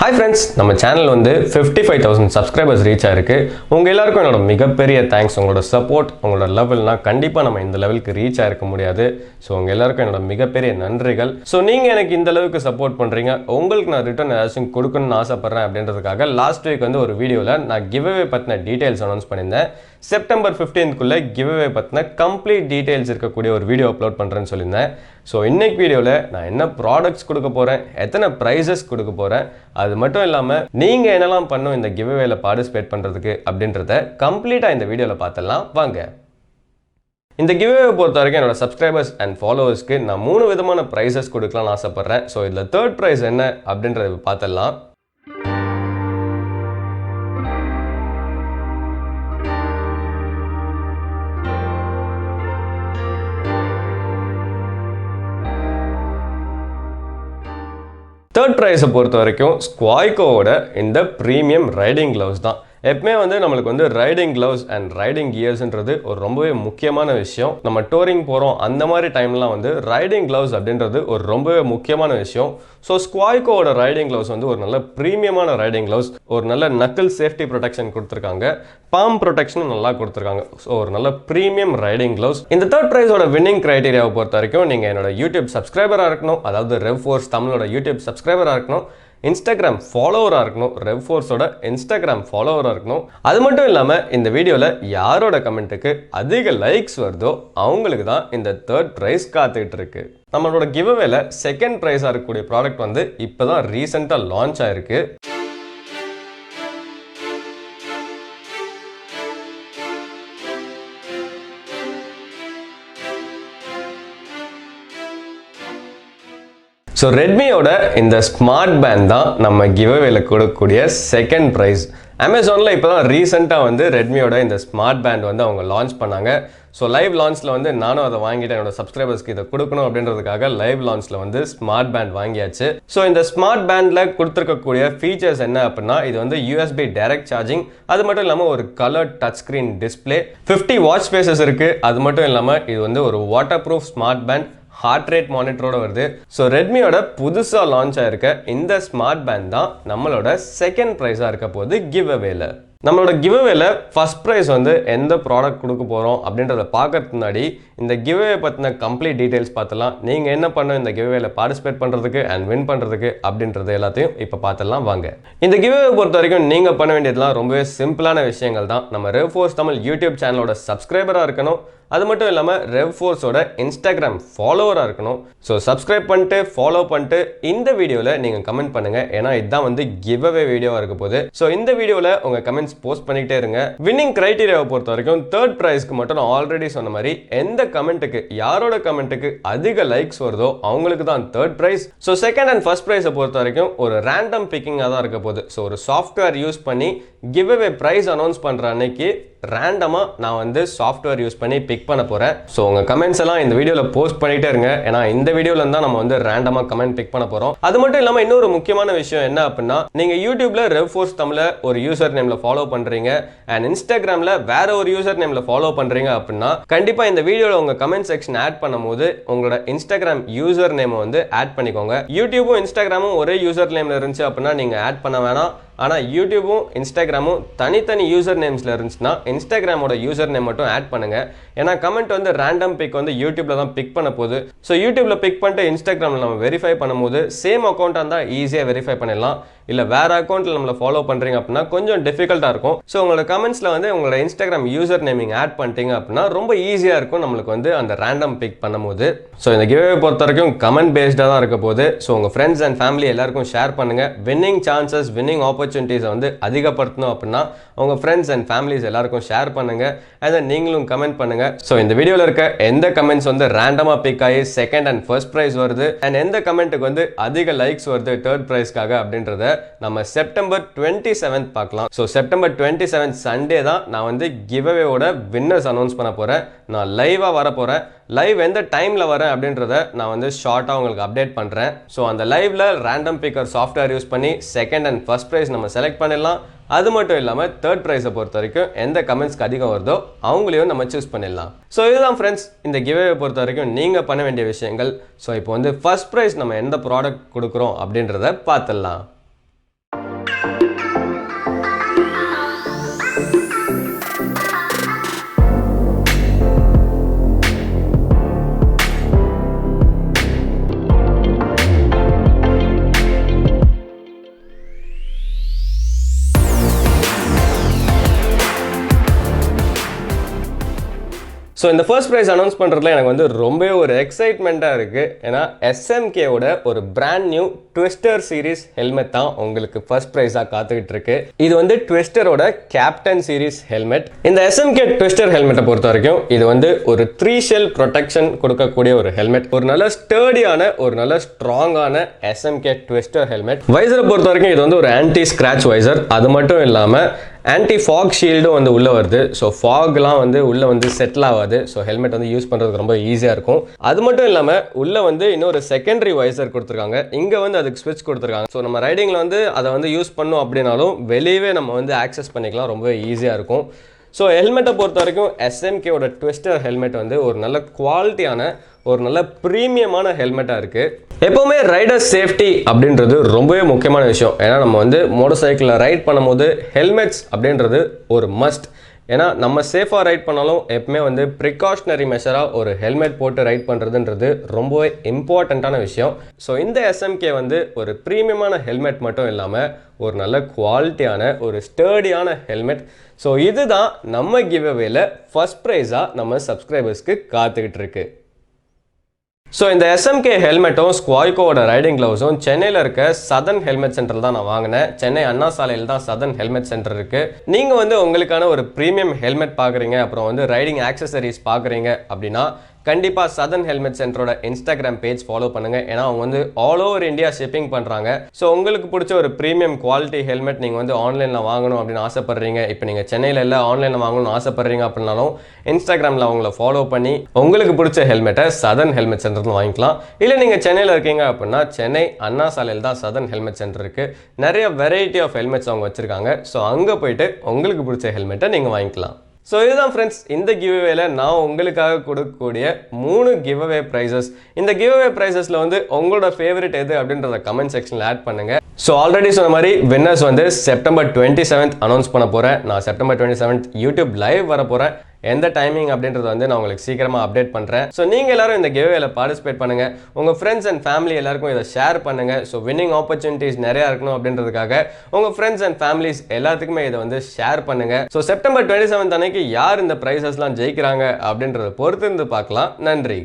Hi friends, நம்ம channel வந்து 55000 subscribers reach ஆயிருக்கு. உங்க எல்லாருக்கும் என்னோட மிகப்பெரிய தேங்க்ஸ். உங்களோட சப்போர்ட், உங்களோட லெவல்னா கண்டிப்பா நம்ம இந்த லெவலுக்கு ரீச் ஆயிருக்க முடியாது. சோ உங்க எல்லாருக்கும் என்னோட மிகப்பெரிய நன்றிகள். சோ நீங்க எனக்கு இந்த அளவுக்கு சப்போர்ட் பண்றீங்க. உங்களுக்கு நான் ரிட்டர்ன் ஏதாச்சும் கொடுக்கணும்னு ஆசைப்படுறேன் அப்படின்றதுக்காக லாஸ்ட் வீக் வந்து ஒரு வீடியோல நான் giveaway பத்தின டீடைல்ஸ் அனௌன்ஸ் பண்ணிருந்தேன். செப்டம்பர் 15th குள்ள giveaway பத்தின கம்ப்ளீட் டீடைல்ஸ் இருக்கக்கூடிய ஒரு வீடியோ அப்லோட் பண்றேன்னு சொல்லிருந்தேன். சோ இன்னைக்கு வீடியோல நான் என்ன ப்ராடக்ட்ஸ் கொடுக்க போறேன், எத்தனை பிரைसेस கொடுக்க போறேன், அது மட்டும் இல்லாம நீங்க என்னலாம் பண்ணனும் இந்த giveawayல பார்ட்டிசிபேட் பண்றதுக்கு அப்படின்றத கம்ப்ளீட்டா இந்த வீடியோல பார்த்தலாம் வாங்க. இந்த giveaway பொறுத்தவரைக்கும் என்னோட subscribers and followersக்கு நான் 3 விதமான பிரைसेस கொடுக்கலாம்னு ஆசைப்படுறேன். சோ இதுல third prize என்ன அப்படின்றத பார்த்தலாம். Third prize பொறுத்த வரைக்கும் Scoycoவோட இந்த premium riding gloves தான். எப்பமே வந்து நமக்கு வந்து ரைடிங் gloves and ரைடிங் கியர்ஸ்ன்றது ஒரு ரொம்பவே முக்கியமான விஷயம். நம்ம டூரிங் போறோம் அந்த மாதிரி டைம்லாம் வந்து ரைடிங் gloves அப்படின்றது ஒரு ரொம்பவே முக்கியமான விஷயம். சோ Scoycoவோட ரைடிங் gloves வந்து ஒரு நல்ல பிரீமியமான ரைடிங் gloves, ஒரு நல்ல knuckle சேஃப்டி ப்ரொடெக்ஷன் கொடுத்திருக்காங்க. பாம் ப்ரொடெக்ஷனும் நல்லா கொடுத்திருக்காங்க. சோ ஒரு நல்ல பிரீமியம் ரைடிங் gloves. இந்த third prize ஓட winning criteria-வை பொறுத்த வரைக்கும் நீங்க என்னோட YouTube சப்ஸ்கிரைபரா இருக்கணும். அதாவது REV Force தமிழோட YouTube சப்ஸ்கிரைபரா இருக்கணும். Instagram follower-ஆ இருக்கணும். REV Force-ஓட Instagram follower-ஆ இருக்கணும். அது மட்டும் இல்லாம இந்த வீடியோல யாரோட கமெண்ட்டுக்கு அதிக லைக்ஸ் வருதோ அவங்களுக்கு தான் இந்த third prize காத்துக்கிட்டு இருக்கு. நம்மளோட giveawayல செகண்ட் பிரைஸா இருக்கக்கூடிய ப்ராடக்ட் வந்து இப்பதான் ரீசெண்டா லான்ச் ஆயிருக்கு. So Redmi ஓட இந்த ஸ்மார்ட் பேண்ட் தான் நம்ம giveawayல கொடுக்கக்கூடிய செகண்ட் பிரைஸ். Amazonல இப்பதான் ரீசெண்டா வந்து Redmi ஓட இந்த ஸ்மார்ட் பேண்ட் வந்து அவங்க லான்ச் பண்ணாங்க. ஸோ லைவ் லான்ச்ல வந்து நானும் அதை வாங்கிட்டேன். என்னோட சப்ஸ்கிரைபர்ஸ்க்கு இதை கொடுக்கணும் அப்படின்றதுக்காக லைவ் லான்ச்ல வந்து ஸ்மார்ட் பேண்ட் வாங்கியாச்சு. ஸோ இந்த ஸ்மார்ட் பேண்ட்ல கொடுத்துருக்கக்கூடிய ஃபீச்சர்ஸ் என்ன அப்படின்னா, இது வந்து USB டைரக்ட் சார்ஜிங், அது மட்டும் இல்லாமல் ஒரு colour touch screen display, 50 watch spaces இருக்கு. அது மட்டும் இல்லாமல் இது வந்து ஒரு water proof smart band, heart rate மானிட்டரோட வருது. ஸோ ரெட்மியோட புதுசா லான்ச் ஆயிருக்க இந்த ஸ்மார்ட் பேண்ட் தான் நம்மளோட செகண்ட் பிரைஸா இருக்க போது கிவ்அவேல. நம்மளோட கிவ்அவேல ஃபர்ஸ்ட் பிரைஸ் வந்து எந்த ப்ராடக்ட் கொடுக்க போறோம் அப்படின்றத பார்க்கறதுக்கு முன்னாடி இந்த கிவ்அவே பத்தின கம்ப்ளீட் டீடைல்ஸ் பார்த்தலாம். நீங்க என்ன பண்ணணும் இந்த கிவ்அவேல பார்ட்டிசிபேட் பண்றதுக்கு அண்ட் வின் பண்றதுக்கு அப்படின்றது எல்லாத்தையும் இப்ப பார்த்தலாம் வாங்க. இந்த கிவ்அவே பொறுத்த வரைக்கும் நீங்க பண்ண வேண்டியதெல்லாம் ரொம்பவே சிம்பிளான விஷயங்கள் தான். நம்ம REV Force தமிழ் யூடியூப் சேனலோட சப்ஸ்கிரைபரா இருக்கணும். அது மட்டும் இல்லாம REV Force-ஓட Instagram ஃபாலோவரா இருக்கணும். ஸோ சப்ஸ்கிரைப் பண்ணிட்டு ஃபாலோ பண்ணிட்டு இந்த வீடியோல நீங்க கமெண்ட் பண்ணுங்க. ஏன்னா இதுதான் வந்து கிவ்அவே வீடியோவா இருக்க போகுது. ஸோ இந்த வீடியோல உங்க கமெண்ட்ஸ் போஸ்ட் பண்ணிக்கிட்டே இருங்க. வின்னிங் கிரைட்டீரியாவை பொறுத்த வரைக்கும் தேர்ட் பிரைஸ்க்கு மட்டும் நான் ஆல்ரெடி சொன்ன மாதிரி எந்த கமெண்ட்டுக்கு, யாரோட கமெண்ட்டுக்கு அதிக லைக்ஸ் வருதோ அவங்களுக்கு தான் third prize. So second and first பிரைஸை பொறுத்த வரைக்கும் ஒரு ரேண்டம் பிக்கிங்காக தான் இருக்க போகுது. ஸோ ஒரு சாஃப்ட்வேர் யூஸ் பண்ணி கிவ்அவே பிரைஸ் அனௌன்ஸ் பண்ற அன்னைக்கு ரேண்டமா நான் வந்து சாஃப்ட்வேர் யூஸ் பண்ணி பிக் பண்ண போறேன். ஸோ உங்க கமெண்ட்ஸ் எல்லாம் இந்த வீடியோல போஸ்ட் பண்ணிட்டே இருங்க. ஏன்னா இந்த வீடியோல இருந்தா நம்ம வந்து ரேண்டமா கமெண்ட் பிக் பண்ண போறோம். அது மட்டும் இல்லாம இன்னொரு முக்கியமான விஷயம் என்ன அப்படின்னா, நீங்க யூடியூப்ல REV Force தமிழ்ல ஒரு யூசர் நேம்ல ஃபாலோ பண்றீங்க அண்ட் இன்ஸ்டாகிராம்ல வேற ஒரு யூசர் நேம்ல ஃபாலோ பண்றீங்க அப்படின்னா கண்டிப்பா இந்த வீடியோல உங்க கமெண்ட் செக்ஷன் ஆட் பண்ணும்போது உங்களோட இன்ஸ்டாகிராம் யூசர் நேம் வந்து ஆட் பண்ணிக்கோங்க. யூடியூபும் இன்ஸ்டாகிராமும் ஒரே யூசர் நேம்ல இருந்துச்சு அப்படின்னா நீங்க ஆட் பண்ண வேணாம். ஆனால் யூடியூபும் இன்ஸ்டாகிராமும் தனித்தனி யூசர் நேம்ஸில் இருந்துச்சுன்னா இன்ஸ்டாகிராமோட யூசர் நேம் மட்டும் ஆட் பண்ணுங்க. ஏன்னா கமெண்ட் வந்து ரேண்டம் பிக் வந்து யூடியூப்ல தான் பிக் பண்ண போகுது. ஸோ யூடியூப்ல பிக் பண்ணிட்டு இன்ஸ்டாகிராமில் நம்ம வெரிஃபை பண்ணும்போது சேம் அக்கௌண்ட்டாக இருந்தால் ஈஸியாக வெரிஃபை பண்ணிடலாம். இல்லை வேற அக்கௌண்ட்டில் நம்மளை ஃபாலோ பண்ணுறீங்க அப்படின்னா கொஞ்சம் டிஃபிகல்ட்டாக இருக்கும். ஸோ உங்களோட கமெண்ட்ஸில் வந்து உங்களோட இன்ஸ்டாகிராம் யூசர் நேமிங் ஆட் பண்ணிட்டீங்க அப்படின்னா ரொம்ப ஈஸியாக இருக்கும் நம்மளுக்கு வந்து அந்த ரேண்டம் பிக் பண்ணும்போது. ஸோ இந்த கிவ்அவே பொறுத்த வரைக்கும் கமெண்ட் பேஸ்டாக தான் இருக்க போகுது. ஸோ உங்கள் ஃப்ரெண்ட்ஸ் அண்ட் ஃபேமிலி எல்லாருக்கும் ஷேர் பண்ணுங்க. வின்னிங் சான்சஸ், வின்னிங் ஆப்பர்ச்சுனிட்டிஸை வந்து அதிகப்படுத்தணும் அப்படின்னா உங்க ஃப்ரெண்ட்ஸ் அண்ட் ஃபேமிலிஸ் எல்லாருக்கும் ஷேர் பண்ணுங்க. அண்ட் நீங்களும் கமெண்ட் பண்ணுங்க. ஸோ இந்த வீடியோல இருக்க எந்த கமெண்ட்ஸ் வந்து ரேண்டமா பிக் ஆகி செகண்ட் அண்ட் ஃபர்ஸ்ட் பிரைஸ் வருது அண்ட் எந்த கமெண்ட்டுக்கு வந்து அதிக லைக்ஸ் வருது தேர்ட் பிரைஸ்க்காக அப்படின்றத நம்ம செப்டம்பர் 27th பார்க்கலாம். ஸோ செப்டம்பர் 27th சண்டே தான் நான் வந்து கிவ்அவேவோட வின்னர்ஸ் அனௌன்ஸ் பண்ண போறேன். நான் லைவா வர போறேன். லைவ் எந்த டைம்ல வரேன் அப்படின்றத நான் வந்து ஷார்ட்டா உங்களுக்கு அப்டேட் பண்றேன். ஸோ அந்த லைவ்ல ரேண்டம் பிக்கர் சாஃப்ட்வேர் யூஸ் பண்ணி செகண்ட் அண்ட் ஃபர்ஸ்ட் பிரைஸ் நம்ம செலக்ட் பண்ணிடலாம். அது மட்டும் இல்லாமல் தேர்ட் ப்ரைஸை பொறுத்த வரைக்கும் எந்த கமெண்ட்ஸ்க்கு அதிகம் வருதோ அவங்களையும் நம்ம சூஸ் பண்ணிடலாம். ஸோ இதுதான் ஃப்ரெண்ட்ஸ் இந்த கிவ்அவே பொறுத்த வரைக்கும் நீங்கள் பண்ண வேண்டிய விஷயங்கள். ஸோ இப்போ வந்து ஃபர்ஸ்ட் ப்ரைஸ் நம்ம எந்த ப்ராடக்ட் கொடுக்குறோம் அப்படின்றத பார்த்துடலாம். ஸோ இந்த ஃபர்ஸ்ட் ப்ரைஸ் அனௌன்ஸ் பண்ணுறதுல எனக்கு வந்து ரொம்ப ஒரு எக்ஸைட்மெண்ட்டாக இருக்குது. ஏன்னா SMKவோட ஒரு brand new twister series helmet தான் உங்களுக்கு ஃபர்ஸ்ட் ப்ரைஸாக காத்துக்கிட்டு இருக்கு. இது வந்து ட்விஸ்டரோட கேப்டன் சீரிஸ் ஹெல்மெட். இந்த SMK ட்விஸ்டர் ஹெல்மெட்டை பொறுத்த வரைக்கும் இது வந்து ஒரு 3 ஷெல் ப்ரொடெக்ஷன் கொடுக்கக்கூடிய ஒரு ஹெல்மெட். ஒரு நல்ல ஸ்டர்டியான ஒரு நல்ல ஸ்ட்ராங்கான SMK ட்விஸ்டர் ஹெல்மெட். வைசரை பொறுத்த வரைக்கும் இது வந்து ஒரு ஆன்டி ஸ்கிராச் வைசர். அது மட்டும் இல்லாமல் ஆன்டி ஃபாக் ஷீல்டும் வந்து உள்ளே வருது. ஸோ ஃபாக்லாம் வந்து உள்ளே வந்து செட்டில் ஆகாது. ஸோ ஹெல்மெட் வந்து யூஸ் பண்ணுறதுக்கு ரொம்ப ஈஸியாக இருக்கும். அது மட்டும் இல்லாமல் உள்ளே வந்து இன்னொரு செகண்டரி வைசர் கொடுத்துருக்காங்க. இங்கே வந்து அதுக்கு ஸ்விட்ச் கொடுத்துருக்காங்க. ஸோ நம்ம ரைடிங்கில் வந்து அதை வந்து யூஸ் பண்ணோம் அப்படின்னாலும் வெளியவே நம்ம வந்து ஆக்சஸ் பண்ணிக்கலாம். ரொம்ப ஈஸியாக இருக்கும். ஸோ ஹெல்மெட்டை பொறுத்த வரைக்கும் SMKவோட ட்விஸ்டர் ஹெல்மெட் வந்து ஒரு நல்ல குவாலிட்டியான ஒரு நல்ல ப்ரீமியமான ஹெல்மெட்டாக இருக்குது. எப்போவுமே ரைடர் சேஃப்டி அப்படின்றது ரொம்பவே முக்கியமான விஷயம். ஏன்னா நம்ம வந்து மோட்டார் சைக்கிளில் ரைட் பண்ணும்போது ஹெல்மெட்ஸ் அப்படின்றது ஒரு மஸ்ட். ஏன்னா நம்ம சேஃபாக ரைட் பண்ணாலும் எப்பவுமே வந்து ப்ரிகாஷனரி மெஷராக ஒரு ஹெல்மெட் போட்டு ரைட் பண்ணுறதுன்றது ரொம்பவே இம்பார்ட்டண்ட்டான விஷயம். ஸோ இந்த SMK வந்து ஒரு ப்ரீமியமான ஹெல்மெட் மட்டும் இல்லாமல் ஒரு நல்ல குவாலிட்டியான ஒரு ஸ்டர்டியான ஹெல்மெட். ஸோ இதுதான் நம்ம கிவ்அவேல ஃபர்ஸ்ட் ப்ரைஸாக நம்ம சப்ஸ்கிரைபர்ஸ்க்கு காத்துக்கிட்டு இருக்கு. ஸோ இந்த SMK ஹெல்மெட்டும் ஸ்குவாய்கோவோட ரைடிங் க்ளவுஸும் சென்னையில் இருக்க சதன் ஹெல்மெட் சென்டரில் தான் நான் வாங்கினேன். சென்னை அண்ணா சாலையில் தான் சதன் ஹெல்மெட் சென்டர் இருக்குது. நீங்கள் வந்து உங்களுக்கான ஒரு ப்ரீமியம் ஹெல்மெட் பார்க்குறீங்க, அப்புறம் வந்து ரைடிங் ஆக்சசரிஸ் பார்க்குறீங்க அப்படின்னா கண்டிப்பாக சதன் ஹெல்மெட் சென்டரோட இன்ஸ்டாகிராம் பேஜ் ஃபாலோ பண்ணுங்கள். ஏன்னா அவங்க வந்து ஆல் ஓவர் இந்தியா ஷிப்பிங் பண்ணுறாங்க. ஸோ உங்களுக்கு பிடிச்ச ஒரு ப்ரீமியம் குவாலிட்டி ஹெல்மெட் நீங்கள் வந்து ஆன்லைனில் வாங்கணும் அப்படின்னு ஆசைப்படுறீங்க, இப்போ நீங்கள் சென்னையில் இல்லை ஆன்லைனில் வாங்கணும்னு ஆசைப்படுறீங்க அப்படின்னாலும் இன்ஸ்டாகிராமில் அவங்கள ஃபாலோ பண்ணி உங்களுக்கு பிடிச்ச ஹெல்மெட்டை சதன் ஹெல்மெட் சென்டரில் வாங்கிக்கலாம். இல்லை நீங்கள் சென்னையில் இருக்கீங்க அப்படின்னா சென்னை அண்ணா சாலையில் தான் சதன் ஹெல்மெட் சென்டர் இருக்குது. நிறைய வெரைட்டி ஆஃப் ஹெல்மெட்ஸ் அவங்க வச்சுருக்காங்க. ஸோ அங்கே போயிட்டு உங்களுக்கு பிடிச்ச ஹெல்மெட்டை நீங்கள் வாங்கிக்கலாம். ஸோ இதுதான் ஃப்ரெண்ட்ஸ் இந்த கிவ்அவேல நான் உங்களுக்காக கொடுக்கக்கூடிய 3 கிவ்அவே ப்ரைஸஸ். இந்த கிவ்அவே ப்ரைஸஸில் வந்து உங்களோட ஃபேவரட் எது அப்படின்றத கமெண்ட் செக்ஷனில் ஆட் பண்ணுங்கள். ஸோ ஆல்ரெடி சொன்ன மாதிரி வின்னர்ஸ் வந்து செப்டம்பர் 27th அனௌன்ஸ் பண்ண போகிறேன். நான் செப்டம்பர் 27th யூடியூப் லைவ் வர போகிறேன். எந்த டைமிங் அப்படின்றது வந்து நான் உங்களுக்கு சீக்கிரமாக அப்டேட் பண்ணுறேன். ஸோ நீங்கள் எல்லாரும் இந்த கிவ்அவேல பார்ட்டிசிபேட் பண்ணுங்கள். உங்கள் ஃப்ரெண்ட்ஸ் அண்ட் ஃபேமிலி எல்லாருக்கும் இதை ஷேர் பண்ணுங்கள். ஸோ வின்னிங் ஆப்பர்ச்சுனிட்டிஸ் நிறையா இருக்கணும் அப்படின்றதுக்காக உங்கள் ஃப்ரெண்ட்ஸ் அண்ட் ஃபேமிலிஸ் எல்லாத்துக்குமே இதை வந்து ஷேர் பண்ணுங்கள். ஸோ செப்டம்பர் 27th அன்னைக்கு யார் இந்த ப்ரைஸஸ்லாம் ஜெயிக்கிறாங்க அப்படின்றத பொறுத்து இருந்து பார்க்கலாம். நன்றி.